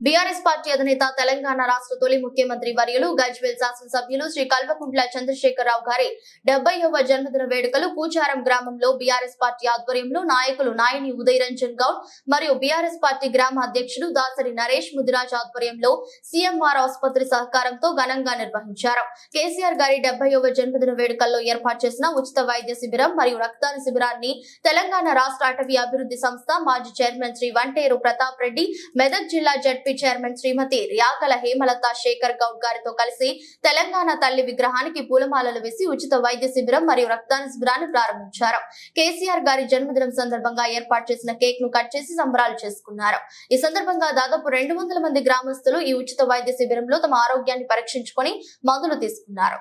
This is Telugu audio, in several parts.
బీఆర్ఎస్ పార్టీ అధినేత తెలంగాణ రాష్ట్ర తొలి ముఖ్యమంత్రి వర్యులు గజ్వేల్ శాసనసభ్యులు శ్రీ కల్వకుంట్ల చంద్రశేఖరరావు గారి 70వ జన్మదిన వేడుకలు పూచారం గ్రామంలో బీఆర్ఎస్ పార్టీ ఆధ్వర్యంలో నాయకులు నాయని ఉదయరంజన్ గౌడ్ మరియు బీఆర్ఎస్ పార్టీ గ్రామ అధ్యక్షుడు దాసరి నరేష్ ముదిరాజ్ ఆధ్వర్యంలో సీఎంఆర్ ఆసుపత్రి సహకారంతో ఘనంగా నిర్వహించారు. కేసీఆర్ గారి 70వ జన్మదిన వేడుకల్లో ఏర్పాటు చేసిన ఉచిత వైద్య శిబిరం మరియు రక్తదాన శిబిరాన్ని తెలంగాణ రాష్ట్ర అటవీ అభివృద్ధి సంస్థ మాజీ చైర్మన్ శ్రీ వంటేరు ప్రతాప్ రెడ్డి, మెదక్ జిల్లా జడ్పీ చైర్మన్ శ్రీమతి ర్యాకల హేమలత శేఖర్ గౌడ్ గారితో కలిసి తెలంగాణ తల్లి విగ్రహానికి పూలమాలలు వేసి ఉచిత వైద్య శిబిరం మరియు రక్తదాన శిబిరాన్ని ప్రారంభించారు. కేసీఆర్ గారి జన్మదినం సందర్భంగా ఏర్పాటు చేసిన కేక్ ను కట్ చేసి సంబరాలు చేసుకున్నారు. ఈ సందర్భంగా దాదాపు 200 మంది గ్రామస్తులు ఈ ఉచిత వైద్య శిబిరంలో తమ ఆరోగ్యాన్ని పరీక్షించుకొని మందులు తీసుకున్నారు.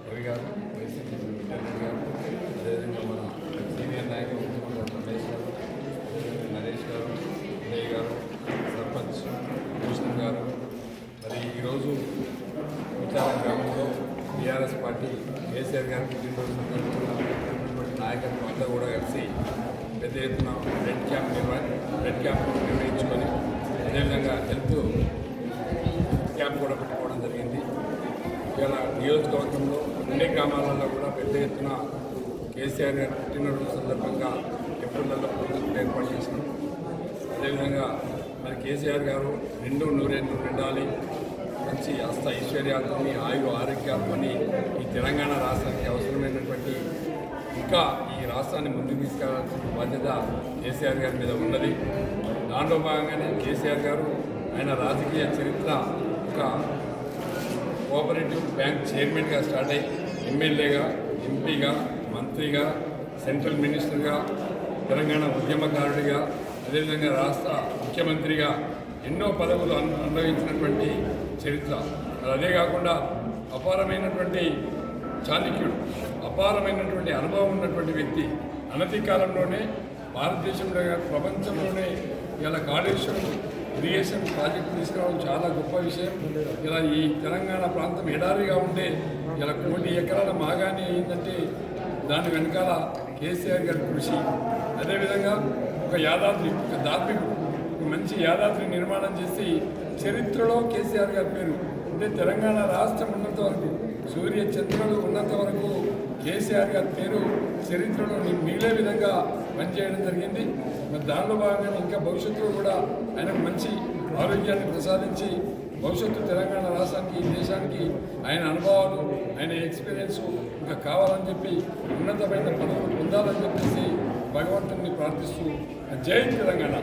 రవి గారు, వైసీపీ రెడ్డి గారు, అదేవిధంగా మన సీనియర్ నాయకులు రమేష్ గారు, నరేష్ గారు, ఉదయ్ గారు, సర్పంచ్ కృష్ణ గారు, మరి ఈరోజు విచారణ గ్రామంలో బీఆర్ఎస్ పార్టీ కేసీఆర్ గారి పుట్టినరోజు సందర్భంగా నాయకత్వం అంతా కూడా కలిసి పెద్ద ఎత్తున బ్లడ్ క్యాంప్ నిర్వహించుకొని అదేవిధంగా హెల్త్ క్యాంప్ కూడా పెట్టుకోవడం జరిగింది. ఇలా నియోజకవర్గంలో అన్ని గ్రామాలలో కూడా పెద్ద ఎత్తున కేసీఆర్ గారి పుట్టినరోజు సందర్భంగా ఎప్పుడులలో ఏర్పాటు చేసినాం. అదేవిధంగా మరి కేసీఆర్ గారు నూరేళ్ళు నిండాలి, మంచి హస్త ఐశ్వర్యాలతోని ఆరోగ్యాలతోని ఈ తెలంగాణ రాష్ట్రానికి అవసరమైనటువంటి ఇంకా ఈ రాష్ట్రాన్ని ముందుకు తీసుకెళ్లాల్సిన బాధ్యత కేసీఆర్ గారి మీద ఉన్నది. దాంట్లో భాగంగానే కేసీఆర్ గారు ఆయన రాజకీయ చరిత్ర ఒక కోఆపరేటివ్ బ్యాంక్ చైర్మన్గా స్టార్ట్ అయ్యి ఎమ్మెల్యేగా, ఎంపీగా, మంత్రిగా, సెంట్రల్ మినిస్టర్గా, తెలంగాణ ఉద్యమకారుడిగా, అదేవిధంగా రాష్ట్ర ముఖ్యమంత్రిగా ఎన్నో పదవులు అనుభవించినటువంటి చరిత్ర. అదే కాకుండా అపారమైనటువంటి చాణక్యుడు, అపారమైనటువంటి అనుభవం ఉన్నటువంటి వ్యక్తి. అనతి కాలంలోనే భారతదేశంలో ప్రపంచంలోనే ఇలా కాళేశ్వరం ఇరిగేషన్ ప్రాజెక్టు తీసుకురావడం చాలా గొప్ప విషయం. ఇలా ఈ తెలంగాణ ప్రాంతం ఎడారిగా ఉంటే ఇలా 1 కోటి ఎకరాల మాగాణి అయిందంటే దాని వెనకాల కేసీఆర్ గారి కృషి. అదేవిధంగా ఒక యాదాద్రి, ఒక ధార్మికుడు, ఒక మంచి యాదాద్రి నిర్మాణం చేసి చరిత్రలో కేసీఆర్ గారి పేరు అంటే తెలంగాణ రాష్ట్రం ఉన్నంత వరకు, సూర్య చంద్రులు ఉన్నంత వరకు కేసీఆర్ గారి పేరు చరిత్రలో మిగిలే విధంగా పనిచేయడం జరిగింది. మరి దానిలో భాగంగా ఇంకా భవిష్యత్తులో కూడా ఆయనకు మంచి ఆరోగ్యాన్ని ప్రసాదించి భవిష్యత్తు తెలంగాణ రాష్ట్రానికి, ఈ దేశానికి ఆయన అనుభవాలు, ఆయన ఎక్స్పీరియన్స్ ఇంకా కావాలని చెప్పి ఉన్నతమైన పదవులు పొందాలని చెప్పేసి భగవంతుని ప్రార్థిస్తూ జై తెలంగాణ.